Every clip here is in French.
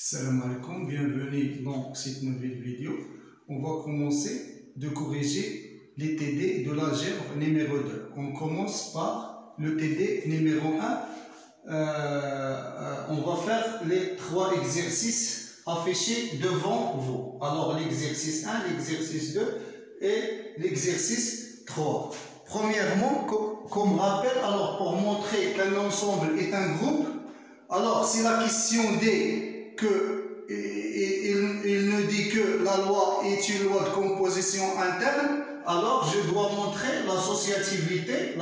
Salam alaikum, bienvenue dans cette nouvelle vidéo. On va commencer de corriger les TD de l'algèbre numéro 2. On commence par le TD numéro 1. On va faire les 3 exercices affichés devant vous. Alors l'exercice 1, l'exercice 2 et l'exercice 3. Premièrement, comme rappel, alors pour montrer qu'un ensemble est un groupe, alors si la question dit que il nous dit que la loi est une loi de composition interne, alors je dois montrer l'associativité,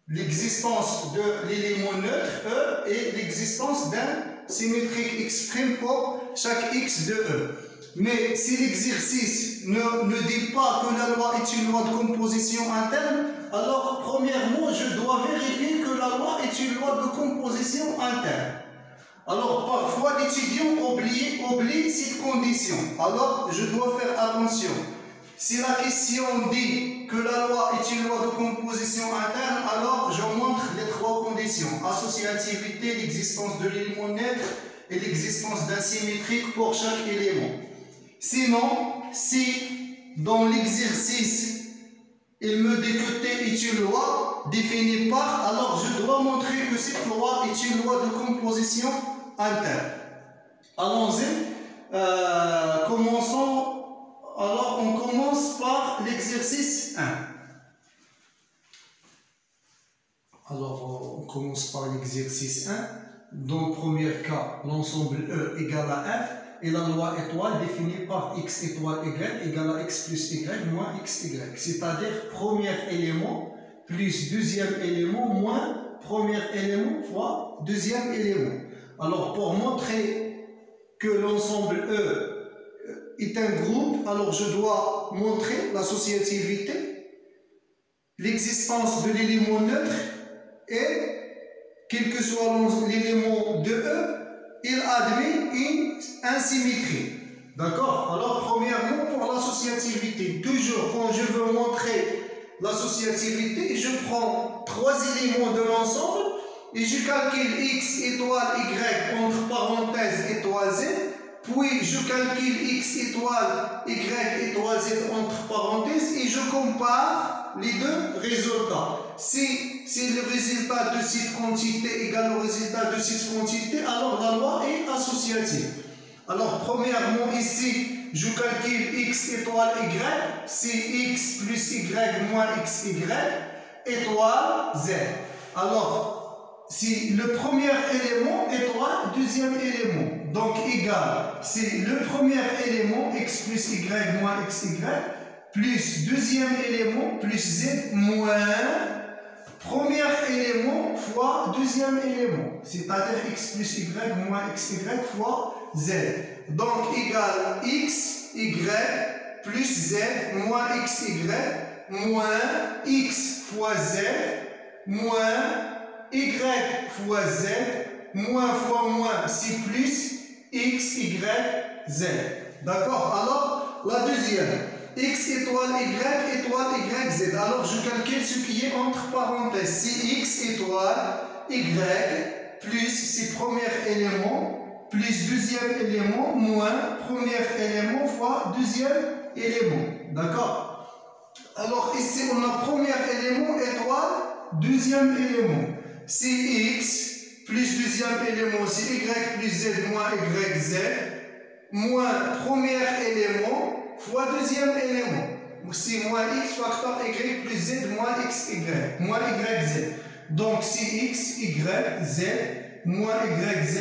l'existence de l'élément neutre E et l'existence d'un symétrique X' pour chaque X de E. Mais si l'exercice ne dit pas que la loi est une loi de composition interne, alors premièrement je dois vérifier que la loi est une loi de composition interne. Alors parfois l'étudiant oublie cette condition, alors je dois faire attention. Si la question dit que la loi est une loi de composition interne, alors je montre les 3 conditions: associativité, l'existence de l'élément neutre et l'existence d'un symétrique pour chaque élément. Sinon, si dans l'exercice il me dit que T est une loi définie par, alors je dois montrer que cette loi est une loi de composition interne. Allons-y, commençons. Alors on commence par l'exercice 1. Alors on commence par l'exercice 1. Dans le premier cas, l'ensemble E égale à F. Et la loi étoile définie par x étoile y égale à x plus y moins xy. C'est-à-dire premier élément plus deuxième élément moins premier élément fois deuxième élément. Alors pour montrer que l'ensemble E est un groupe, alors je dois montrer l'associativité, l'existence de l'élément neutre et quel que soit l'élément de E, il admet une asymétrie. D'accord? Alors, premièrement, pour l'associativité, toujours quand je veux montrer l'associativité, je prends 3 éléments de l'ensemble et je calcule x étoile y entre parenthèses étoile z, puis je calcule x étoile y étoile z entre parenthèses et je compare les 2 résultats. Si le résultat de cette quantité égale au résultat de cette quantité, alors la loi est associative. Alors premièrement ici, je calcule x étoile y, c'est x plus y moins xy étoile z. Alors, si le premier élément étoile deuxième élément, donc égal, c'est le premier élément x plus y moins xy plus deuxième élément plus z moins premier élément fois deuxième élément, c'est-à-dire x plus y moins xy fois z. Donc égal x, y plus z moins xy moins x fois z moins y fois z moins fois moins c'est plus x, y, z. D'accord? Alors la deuxième. X étoile y z. Alors je calcule ce qui est entre parenthèses. C'est x étoile y plus c'est premier élément plus deuxième élément moins premier élément fois deuxième élément. D'accord? Alors ici on a premier élément étoile deuxième élément. C'est x plus deuxième élément c'est y plus z moins y z moins premier élément fois deuxième élément. C'est moins x facteur y plus z moins xy moins yz. Donc c'est x, y, z moins yz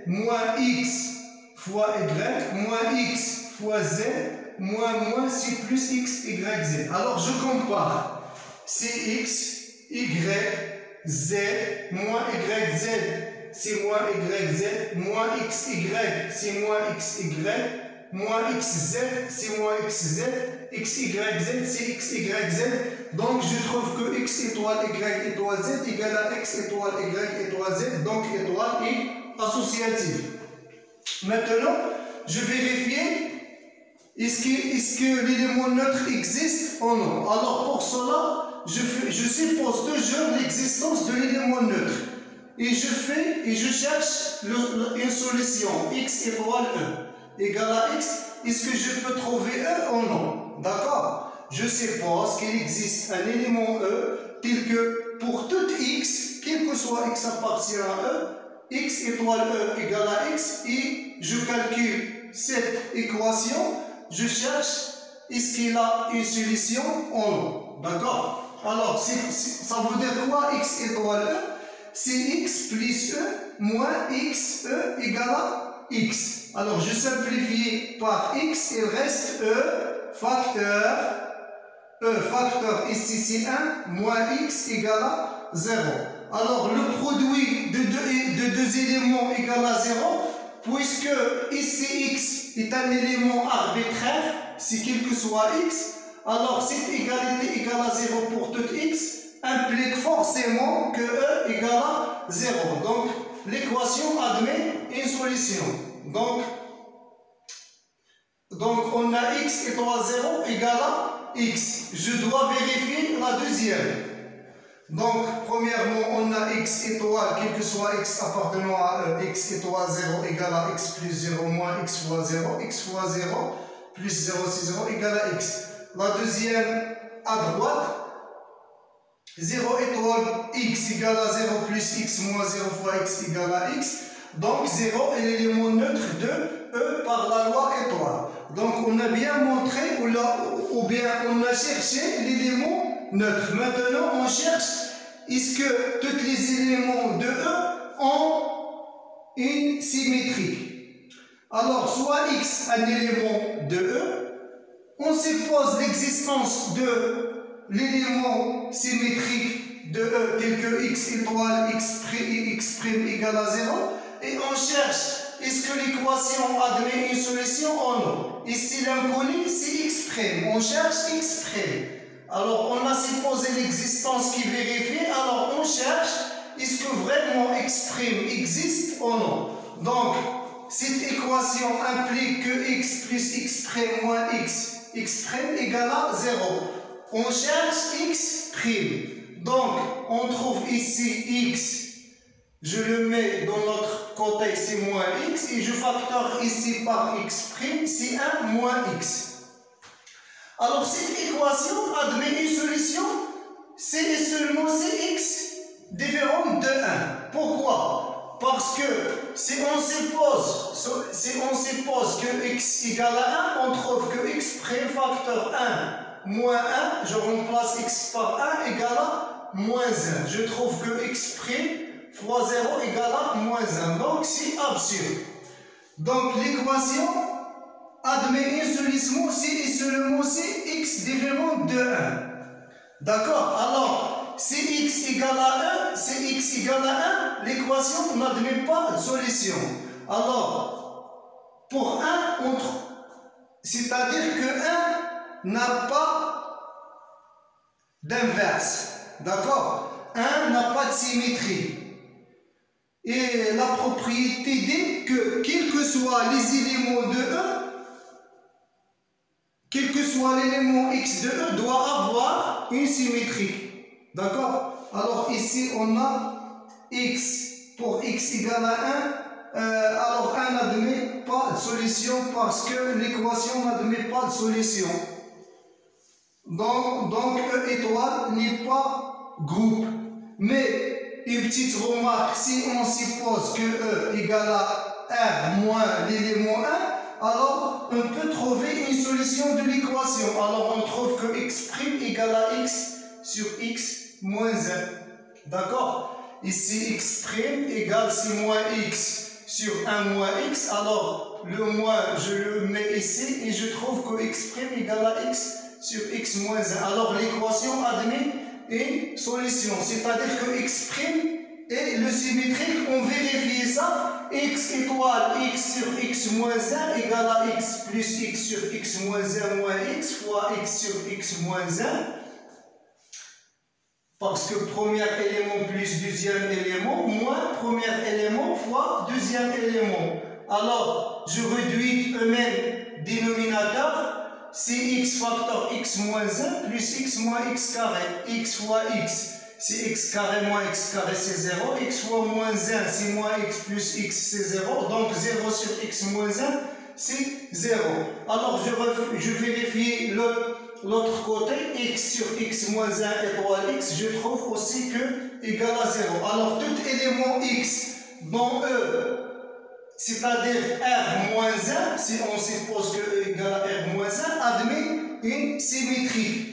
moins x fois y moins x fois z moins c'est plus x, y, z. Alors je compare. C'est x, y, z moins yz c'est moins yz moins xy c'est moins xy moins xz, c'est moins xz, xyz, c'est xyz. Donc je trouve que x étoile y étoile z égale à x étoile y étoile z, donc étoile est associative. Maintenant, je vérifie est-ce que l'élément neutre existe ou non. Alors pour cela, je suppose toujours l'existence de l'élément neutre. et je cherche une solution x étoile e égale à x. Est-ce que je peux trouver e ou non? D'accord? Je suppose qu'il existe un élément e tel que pour tout x, quel que soit x appartient à e, x étoile e égale à x, et je calcule cette équation, je cherche est-ce qu'il a une solution ou non. D'accord? Alors, ça veut dire quoi x étoile e? C'est x plus e moins x e égale à x. Alors, je simplifie par x, il reste e facteur ici c'est 1 moins x égale à 0. Alors, le produit de deux éléments égale à 0, puisque ici x est un élément arbitraire, si quel que soit x, alors cette égalité égale à 0 pour tout x implique forcément que e égale à 0. Donc, l'équation admet une solution. Donc, on a x étoile 0 égale à x. Je dois vérifier la deuxième. Donc, premièrement, on a x étoile, quel que soit x appartenant à e, x étoile 0 égale à x plus 0 moins x fois 0, x fois 0 plus 0, c'est 0 égale à x. La deuxième à droite, 0 étoile x égale à 0 plus x moins 0 fois x égale à x. Donc 0 est l'élément neutre de E par la loi étoile. Donc on a bien montré ou bien on a cherché l'élément neutre. Maintenant on cherche est-ce que tous les éléments de E ont une symétrie. Alors soit x un élément de E, on suppose l'existence de l'élément symétrique de E tel que x étoile x prime égale à 0 et on cherche est-ce que l'équation admet une solution ou non. Ici l'inconnu c'est x prime, on cherche x prime. Alors on a supposé l'existence qui vérifie, alors on cherche est-ce que vraiment x prime existe ou non. Donc cette équation implique que x plus x prime moins x prime égale à 0. On cherche x prime. Donc, on trouve ici x. Je le mets dans l'autre côté, c'est moins x. Et je facteur ici par x prime, c'est 1 moins x. Alors, cette équation admet une solution, c'est et seulement c'est x différente de 1. Pourquoi? Parce que si on suppose que x égale à 1, on trouve que x prime facteur 1 moins 1, je remplace x par 1 égale à moins 1. Je trouve que x prime fois 0 égale à moins 1. Donc c'est absurde. Donc l'équation admet une solution si et seulement si x différente de 1. D'accord? Alors, si x égale à 1, si x égale à 1, l'équation n'admet pas de solution. Alors, pour 1, c'est-à-dire que 1 n'a pas d'inverse. D'accord? 1 n'a pas de symétrie. Et la propriété dit que quels que soient les éléments de E, quel que soit l'élément x de E, doit avoir une symétrie. D'accord? Alors ici on a x pour x égale à 1. Alors 1 n'admet pas de solution parce que l'équation n'admet pas de solution. Donc E étoile n'est pas groupe. Mais une petite remarque, si on suppose que E égale à R moins l'élément 1, alors on peut trouver une solution de l'équation. Alors on trouve que x' égale à x sur x moins 1. D'accord? Ici x' égale c'est moins x sur 1 moins x. Alors le moins je le mets ici et je trouve que x' égale à x sur x moins 1. Alors l'équation admet une solution. C'est-à-dire que x' et le symétrique, on vérifie ça. X étoile x sur x moins 1 égale à x plus x sur x moins 1 moins x fois x sur x moins 1. Parce que premier élément plus deuxième élément moins premier élément fois deuxième élément. Alors, je réduis eux-mêmes dénominateur. C'est x facteur x moins 1 plus x moins x carré. X fois x. c'est x carré moins x carré, c'est 0. X fois moins 1, c'est moins x plus x, c'est 0. Donc 0 sur x moins 1, c'est 0. Alors je vérifie l'autre côté, x sur x moins 1 étoile x, je trouve aussi que égal à 0. Alors tout élément x dans E, c'est-à-dire R moins 1, si on suppose que E égale à R moins 1, admet une symétrique.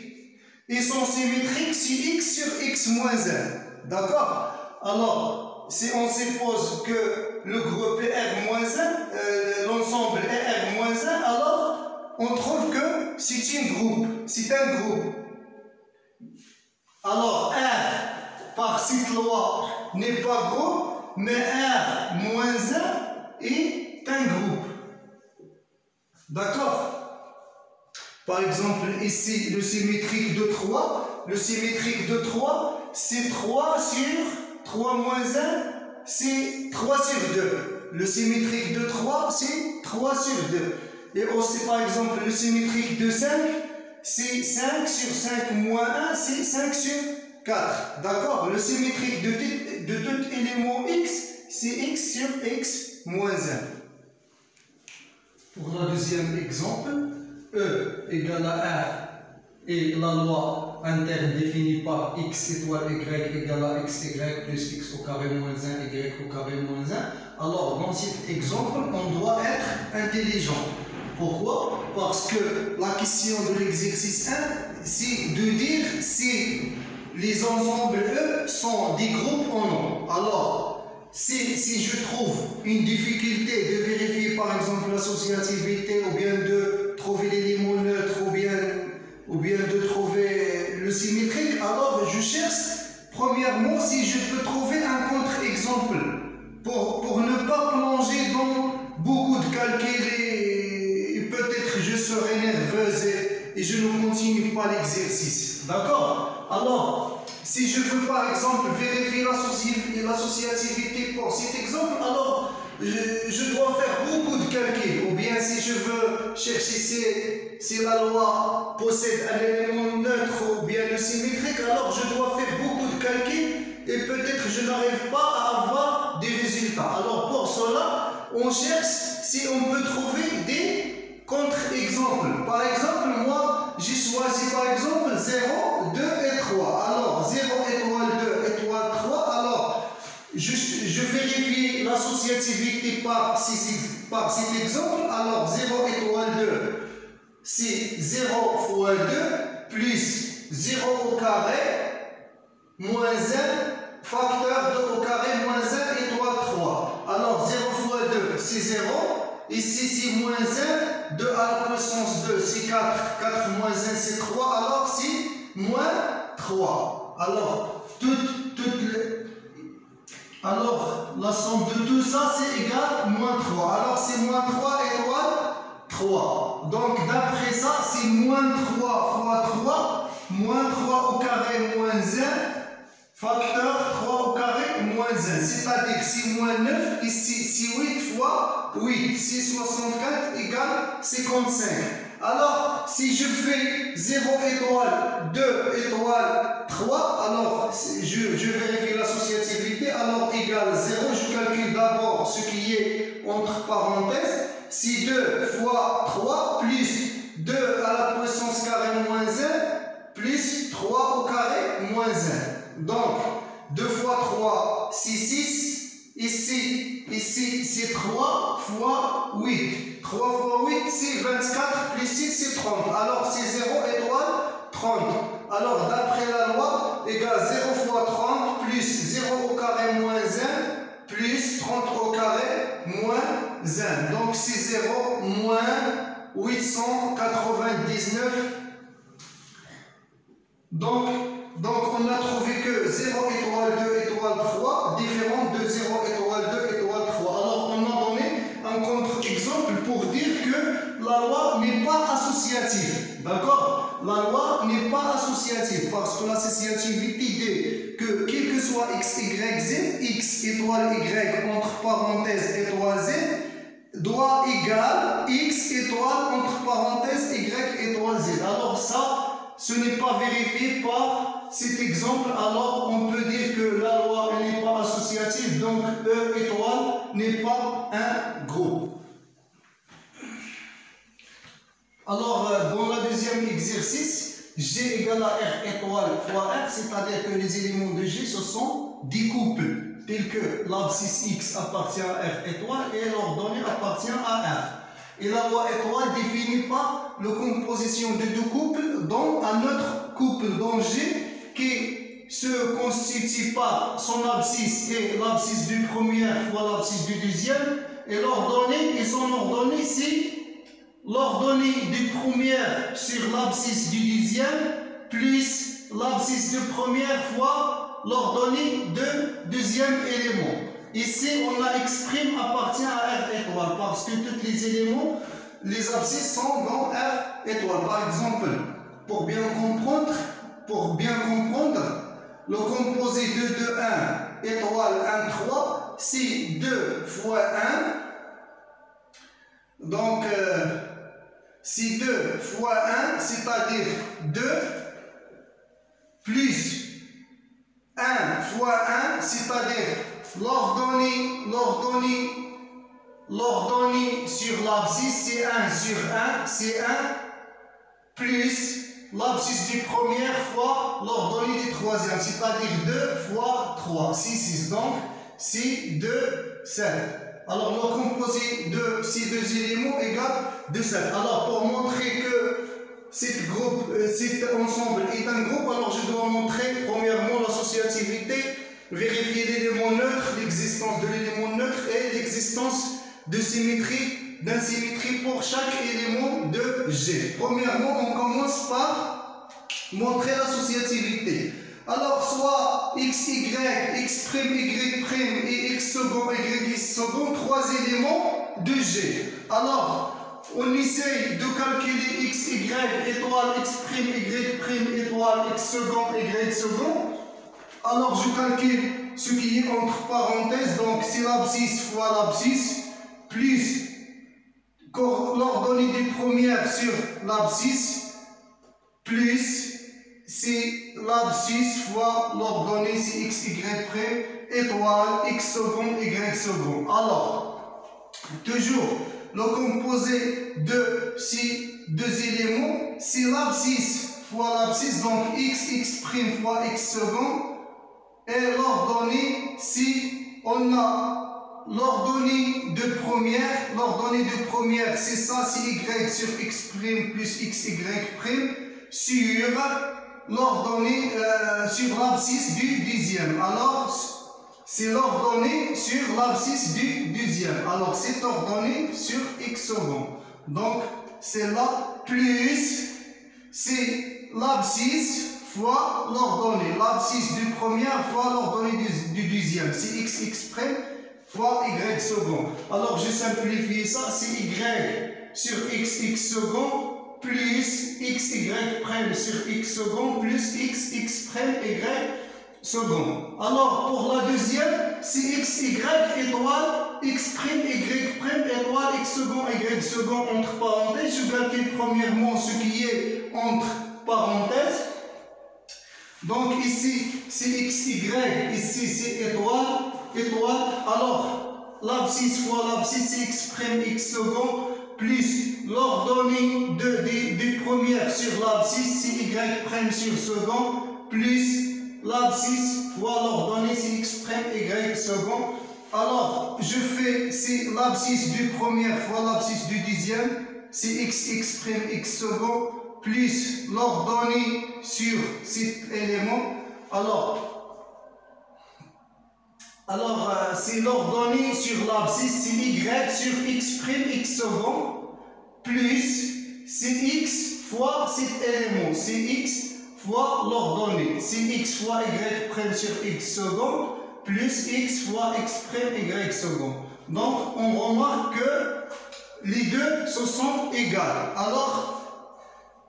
Ils sont symétriques si x sur x moins 1. D'accord? Alors, si on suppose que le groupe est R moins 1, l'ensemble est R moins 1, alors on trouve que c'est un groupe. Alors, R, par cette loi, n'est pas groupe, mais R moins 1 est un groupe. D'accord? Par exemple, ici, le symétrique de 3. Le symétrique de 3, c'est 3 sur 3 moins 1, c'est 3 sur 2. Le symétrique de 3, c'est 3 sur 2. Et aussi, par exemple, le symétrique de 5, c'est 5 sur 5 moins 1, c'est 5 sur 4. D'accord? Le symétrique de tout élément x, c'est x sur x moins 1. Pour le deuxième exemple, E égale à R et la loi interne définie par x étoile y égale à xy plus x au carré moins 1 y au carré moins 1. Alors dans cet exemple, on doit être intelligent. Pourquoi? Parce que la question de l'exercice 1, c'est de dire si les ensembles E sont des groupes ou non. Alors, si je trouve une difficulté de vérifier par exemple l'associativité ou bien de trouver l'élément neutre ou bien de trouver le symétrique, alors je cherche premièrement si je peux trouver un contre-exemple pour ne pas plonger dans beaucoup de calculs et peut-être je serai nerveuse et je ne continue pas l'exercice. D'accord? Alors, si je veux par exemple vérifier l'associativité pour cet exemple, alors je dois faire beaucoup de calculs. Ou bien si je veux chercher si la loi possède un élément neutre ou bien le symétrique, alors je dois faire beaucoup de calculs et peut-être je n'arrive pas à avoir des résultats. Alors pour cela, on cherche si on peut trouver des contre-exemples. Par exemple, moi, j'ai choisi par exemple 0, 2 et 3. Alors 0 étoile 2 étoile 3. Alors, je vérifie l'associativité par cet exemple. Alors 0 étoile 2, c'est 0 fois 2 plus 0 au carré moins 1 facteur 2 au carré moins 1 étoile 3. Alors 0 fois 2, c'est 0. Ici, c'est moins 1. 2 à la puissance 2, c'est 4. 4 moins 1, c'est 3. Alors, c'est moins 3. Alors, la somme de tout ça, c'est égal moins 3. Alors, c'est moins 3 étoile 3. Donc, d'après ça, c'est moins 3 fois 3. Moins 3 au carré moins 1. Facteur 3 au carré moins 1. C'est-à-dire, c'est moins 9. Ici, c'est 8 fois 8. C'est 64 égale 55. Alors, si je fais 0 étoile, 2 étoile, 3, alors je vérifie l'associativité. Alors, égale 0. Je calcule d'abord ce qui est entre parenthèses. C'est 2 fois 3 plus 2 à la puissance carré moins 1 plus 3 au carré moins 1. Donc, 2 fois 3, c'est 6. Ici c'est 3 fois 8. 3 fois 8, c'est 24, plus 6, c'est 30. Alors, c'est 0 étoile 30. Alors, d'après la loi, égale 0 fois 30, plus 0 au carré moins 1, plus 30 au carré moins 1. Donc, c'est 0 moins 899. Donc, on a trouvé que 0 étoile 2 étoile 3 différente de 0 étoile 2 étoile 3. Alors, on a donné un contre-exemple pour dire que la loi n'est pas associative. D'accord? La loi n'est pas associative parce que l'associativité dit que quel que soit x, y, z, x étoile y entre parenthèses étoile z doit égal x étoile entre parenthèses y étoile z. Alors ça, ce n'est pas vérifié par cet exemple, alors on peut dire que la loi n'est pas associative, donc E étoile n'est pas un groupe. Alors, dans le deuxième exercice, G égale à R étoile fois R, c'est-à-dire que les éléments de G, ce sont des couples, tels que l'abscisse X appartient à R étoile et l'ordonnée appartient à R. Et la loi étoile définit pas la composition de deux couples dans un autre couple dans G qui se constitue par son abscisse et l'abscisse du premier fois l'abscisse du deuxième, et l'ordonnée et son ordonnée, c'est l'ordonnée du premier sur l'abscisse du deuxième plus l'abscisse de première fois l'ordonnée de deuxième élément. Ici, on la exprime appartient à R étoile parce que tous les éléments, les abscisses sont dans R étoile. Par exemple, pour bien comprendre, le composé de 2, 1 étoile 1, 3, c'est 2 fois 1. Donc, c'est 2 fois 1, c'est-à-dire 2 plus 1 fois 1, c'est-à-dire l'ordonnée sur l'abscisse, c'est 1 sur 1, c'est 1 plus l'abscisse du premier fois l'ordonnée du troisième, c'est-à-dire 2 fois 3, c'est 6. Donc, c'est 2, 7. Alors, le composé de ces deux éléments égale 2, 7. Alors, pour montrer que cet ensemble est un groupe, alors je dois montrer premièrement l'associativité, vérifier l'élément neutre, l'existence de l'élément neutre et l'existence de symétrie, d'insymétrie pour chaque élément de G. Premièrement, on commence par montrer l'associativité. Alors, soit x, y, x', y' et x second, y second, trois éléments de G. Alors, on essaye de calculer x, y étoile, x', y' étoile, x second, y second. Alors, je calcule ce qui est entre parenthèses, donc c'est l'abscisse fois l'abscisse, plus l'ordonnée des premières sur l'abscisse, plus c'est l'abscisse fois l'ordonnée, c'est x, y', étoile, x second, y second. Alors, toujours, le composé de ces deux éléments, c'est l'abscisse fois l'abscisse, donc x' fois x second. Et l'ordonnée, si on a l'ordonnée de première, c'est ça, c'est y sur x' plus xy' sur l'ordonnée, sur l'abscisse du deuxième. Alors, c'est l'ordonnée sur l'abscisse du deuxième. Alors, c'est ordonnée sur x second. Donc, c'est là, plus, c'est l'abscisse fois l'ordonnée. L'abscisse du premier fois l'ordonnée du deuxième. C'est x' fois y second. Alors, je simplifie ça. C'est y sur x second plus xy' sur x second plus xx' y second. Alors, pour la deuxième, c'est xy étoile x', y' étoile x second, y second entre parenthèses. Je calcule premièrement ce qui est entre parenthèses. Donc ici, c'est xy, ici c'est étoile. Alors, l'abscisse fois l'abscisse, c'est x', x second, plus l'ordonnée des premières sur l'abscisse, c'est y' sur second, plus l'abscisse fois l'ordonnée, c'est x', y second. Alors, je fais, c'est l'abscisse du premier fois l'abscisse du deuxième, c'est x', x second, plus l'ordonnée sur cet élément. Alors c'est l'ordonnée sur l'abscisse, c'est y sur x', x second, plus c'est x fois cet élément, c'est x fois l'ordonnée, c'est x fois y' sur x second, plus x fois x', y second. Donc on remarque que les deux se sont égales. Alors,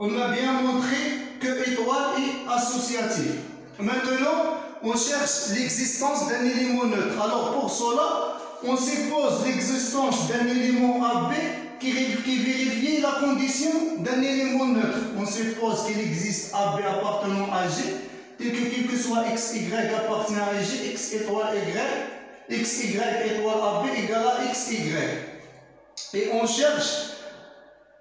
on a bien montré que étoile est associative. Maintenant, on cherche l'existence d'un élément neutre. Alors pour cela, on suppose l'existence d'un élément AB qui vérifie la condition d'un élément neutre. On suppose qu'il existe AB appartenant à G quel que soit x, y appartient à J, x étoile y, x, y étoile AB égale à x, y. Et on cherche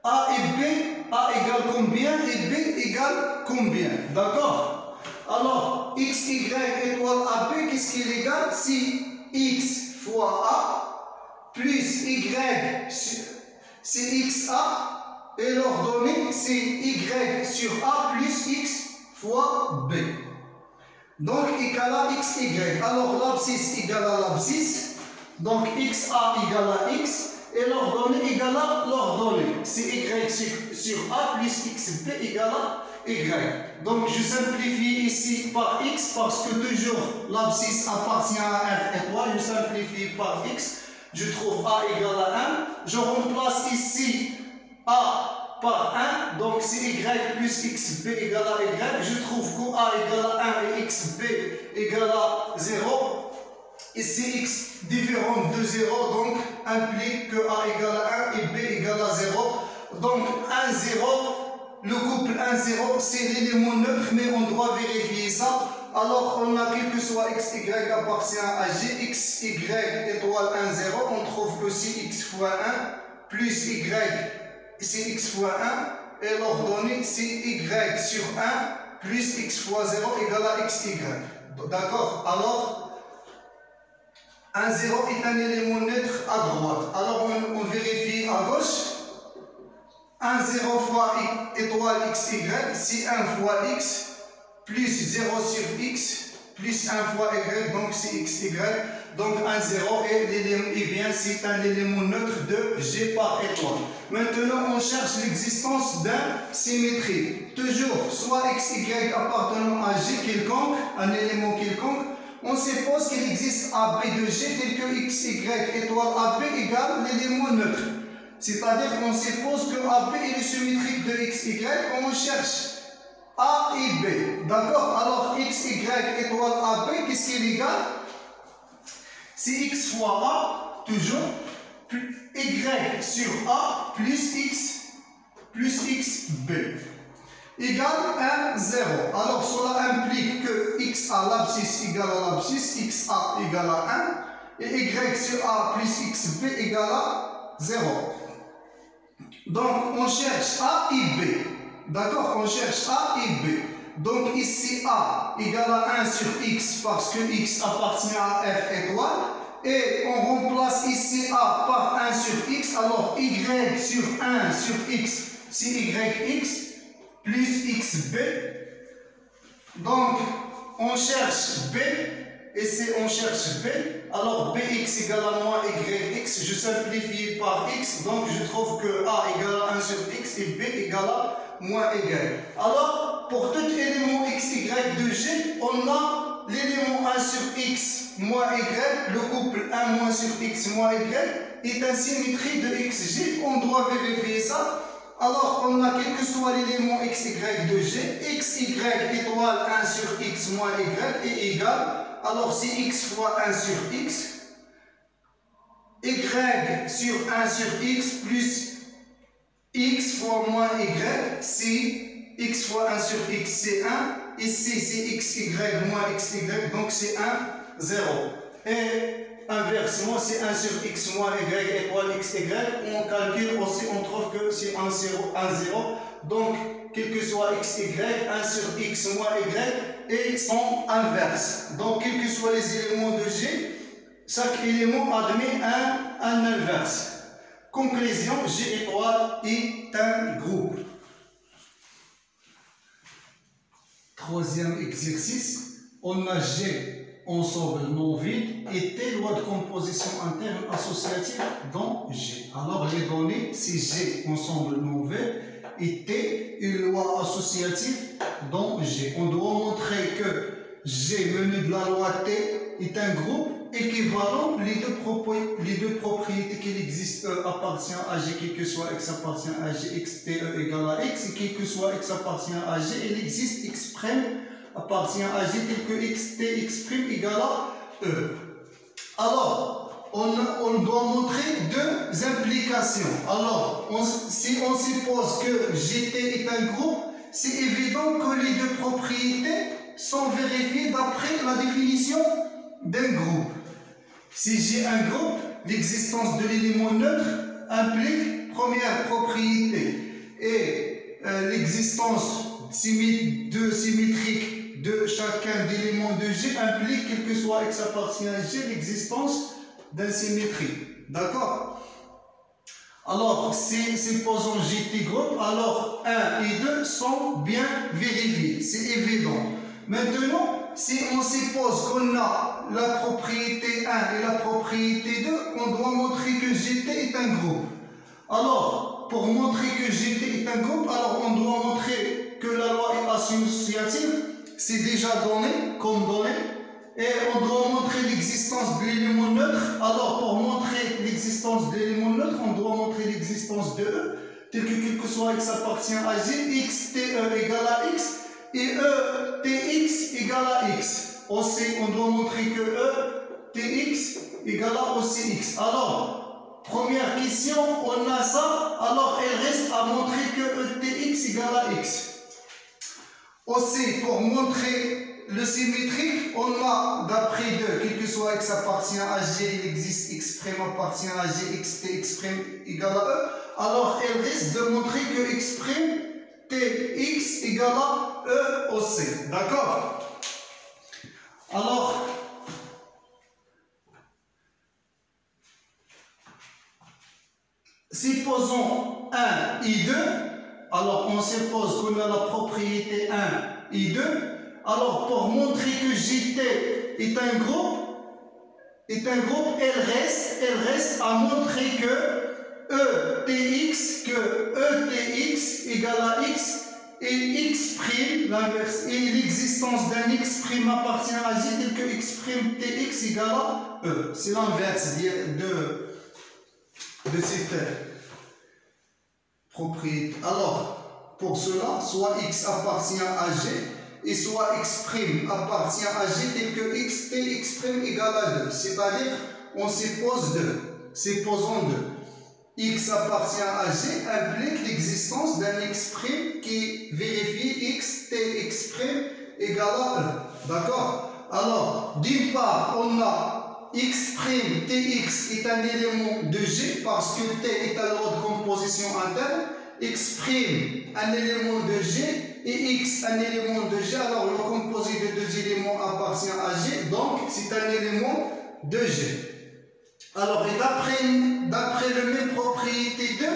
A et B, A égale combien et B égale combien. D'accord? Alors, x, y étoile AB, qu'est-ce qu'il égale? Si x fois A plus y, c'est xa, et l'ordonnée, c'est y sur A plus x fois B. Donc, égale à x, y. Alors, l'abscisse égale à l'abscisse. Donc, xa égale à x. Et l'ordonnée égale à l'ordonnée. C'est y sur A plus xb égale à y. Donc, je simplifie ici par x parce que toujours l'abscisse appartient à R étoile. Je simplifie par x. Je trouve A égale à 1. Je remplace ici A par 1. Donc, c'est y plus xb égale à y. Je trouve que A égale à 1 et xb égale à 0. Ici, x différent de 0, donc implique que A égale à 1 et B égale à 0. Donc 1, 0, le couple 1, 0, c'est l'élément neutre, mais on doit vérifier ça. Alors on a quel que soit x, y appartient à J, x, y étoile 1, 0, on trouve que c'est x fois 1 plus y, c'est x fois 1, et l'ordonnée c'est y sur 1 plus x fois 0 égale à x, y. D'accord? Alors 1, 0 est un élément neutre à droite. Alors on vérifie à gauche. 1, 0 fois étoile x, y, c'est 1 fois x, plus 0 sur x, plus 1 fois y, donc c'est x, y. Donc 1, 0 et bien c'est un élément neutre de G par étoile. Maintenant on cherche l'existence d'un symétrie. Toujours, soit x, y appartenant à G quelconque, un élément quelconque. On suppose qu'il existe AB de G tel que x, y étoile AB égale l'élément neutre. C'est-à-dire qu'on suppose que AB est le symétrique de x, y. On cherche A et B. D'accord? Alors x, y étoile AB, qu'est-ce qu'il égale? C'est x fois A, toujours, y sur A plus x B. Égale 1, 0. Alors cela implique que x à l'abscisse égale à l'abscisse, x a égale à 1, et y sur a plus x b égale à 0. Donc on cherche a et b. D'accord? On cherche a et b. Donc ici a égale à 1 sur x parce que x appartient à R étoile. Et on remplace ici a par 1 sur x. Alors y sur 1 sur x, c'est yx. Plus xb, donc on cherche b, et c'est on cherche b, alors bx égale à moins yx, je simplifie par x, donc je trouve que a égale à 1 sur x et b égale à moins y. Alors, pour tout élément x, y de G, on a l'élément 1 sur x moins y, le couple 1 moins sur x moins y, est une symétrie de xg, on doit vérifier ça. Alors, on a quel que soit l'élément x, y de G, x, y étoile 1 sur x moins y est égal. Alors, c'est x fois 1 sur x, y sur 1 sur x plus x fois moins y, c'est x fois 1 sur x, c'est 1. Ici, c'est x, y moins x, y, donc c'est 1, 0. Et inversement, c'est 1 sur x moins y étoile x, y. On calcule aussi, on trouve que c'est 1, 0, 1, 0. Donc, quel que soit x, y, 1 sur x moins y et son inverse. Donc, quels que soient les éléments de G, chaque élément admet un inverse. Conclusion, G étoile est un groupe. Troisième exercice, on a G ensemble non vide et T loi de composition interne associative dans G. Alors les données, c'est G ensemble non vide et T une loi associative dans G. On doit montrer que G menu de la loi T est un groupe équivalent. Les deux propriétés qu'il existe appartient à G, quel que soit x appartient à G, x T E égale à x, et quel que soit x appartient à G, il existe x prime appartient à G tel que x T x prime égale à E. Alors, on doit montrer deux implications. Alors, si on suppose que GT est un groupe, c'est évident que les deux propriétés sont vérifiés d'après la définition d'un groupe. Si j'ai un groupe, l'existence de l'élément neutre implique première propriété et l'existence symétrique de chacun d'éléments de G implique, quel que soit X appartient à G, l'existence d'une symétrie. D'accord? Alors, supposons Gt groupe, alors 1 et 2 sont bien vérifiés, c'est évident. Maintenant, si on suppose qu'on a la propriété 1 et la propriété 2, on doit montrer que Gt est un groupe. Alors, pour montrer que Gt est un groupe, alors on doit montrer que la loi est associative, c'est déjà donné, comme donné, et on doit montrer l'existence de l'élément neutre. Alors, pour montrer l'existence de l'élément neutre, on doit montrer l'existence de E, tel que quel que soit X appartient à G, X, TE égale à X, et E, TX égale à X. Aussi, on doit montrer que E, TX égale à aussi X. Alors, première question, on a ça, alors il reste à montrer que E, TX égale à X. Aussi, pour montrer le symétrique, on a d'après 2, quel que soit X appartient à G, il existe X' appartient à G, X, T, X' égale à E. Alors, il reste de montrer que X', Tx égale à E aussi. D'accord? Alors, supposons 1 et 2. Alors, on suppose qu'on a la propriété 1 et 2. Alors, pour montrer que Gt est un groupe, elle reste à montrer que ETX égale à X et X', l'inverse, et l'existence d'un X' appartient à J tel que X' TX égale à E. C'est l'inverse de cette propriété. Alors, pour cela, soit X appartient à G et soit X' appartient à G tel que X, T, X' égale à 2. C'est-à-dire, on suppose 2. Supposons 2. X appartient à G implique l'existence d'un X' qui vérifie X, T, X' égale à E. D'accord? Alors, d'une part, on a X', Tx est un élément de G parce que T est à l'ordre de composition interne. X' un élément de G et X un élément de G. Alors, le composé de deux éléments appartient à G, donc c'est un élément de G. Alors, et d'après le même propriété 2,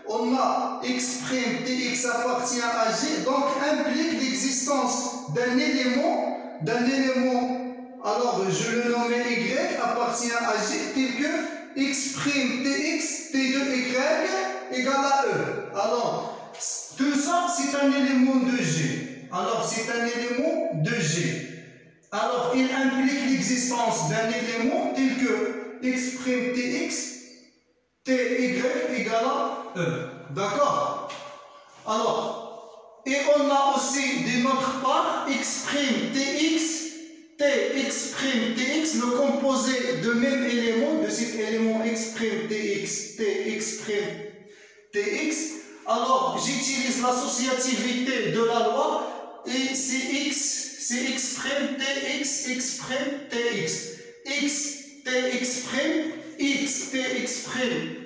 on a X', Tx appartient à G, donc implique l'existence d'un élément, alors je le nomme Y, appartient à G, tel que X', Tx, T2Y égale à E. Alors, tout ça, c'est un élément de G. Alors, il implique l'existence d'un élément tel que X', Tx, Ty égale à E. D'accord? Alors, et on a aussi de notre part X', Tx, Tx', Tx, le composé de même élément, de cet élément X', Tx, Tx', Tx. Alors, j'utilise l'associativité de la loi et c'est X', Tx, X', Tx. X, Tx', X, Tx',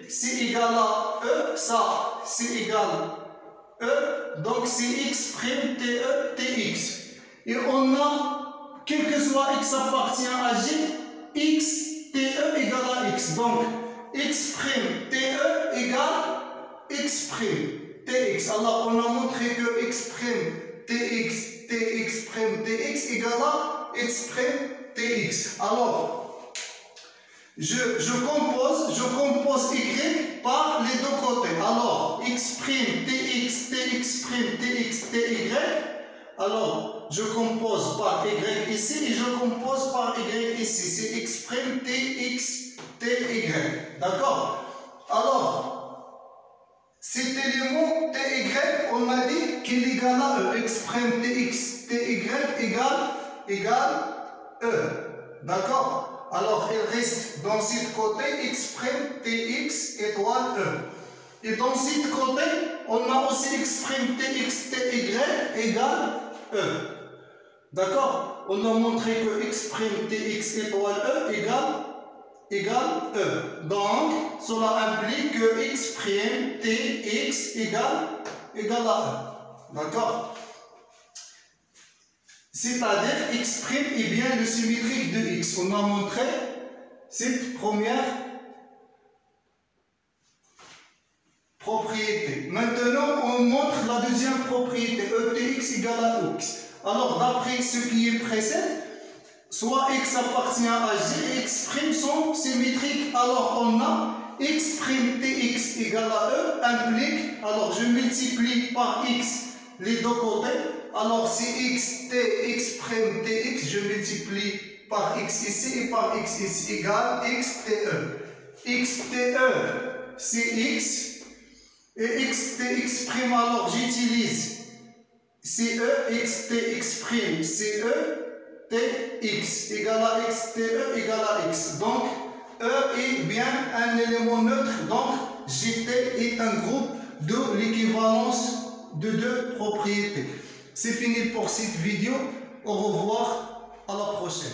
c'est égal à E, ça, c'est égal à E, donc c'est X', Te, Tx. Et on a, quel que soit X appartient à G, X, Te égale à X. Donc, X', Te égale X', Tx. Alors, on a montré que X', Tx, Tx', Tx égale à X', Tx. Alors, je compose Y par les deux côtés. Alors, X', Tx, Tx', Tx, Ty. Alors, je compose par Y ici et je compose par Y ici. C'est X', Tx, Ty. D'accord? Alors, cet élément Ty, on a dit qu'il est égal à E. X', Tx, Ty égale E. D'accord? Alors, il reste dans ce côté X', Tx étoile E. Et dans ce côté, on a aussi X', Tx, Ty égale E. D'accord? On a montré que x' tx étoile e égale e. Donc, cela implique que x' tx égale à e. D'accord? C'est-à-dire x' est bien le symétrique de x. On a montré cette première propriété. Maintenant, on montre la deuxième propriété, etx égale à x. Alors, d'après ce qui est précède, soit x appartient à g, x' sont symétriques. Alors, on a x' tx égale à e implique, alors je multiplie par x les deux côtés. Alors, si x' tx, je multiplie par x ici et par x ici égale x te. X te, c'est x. Et x tx', alors j'utilise CE, x tx', CE, tx égale à x, te égale à x. Donc, E est bien un élément neutre, donc GT est un groupe de l'équivalence de deux propriétés. C'est fini pour cette vidéo. Au revoir, à la prochaine.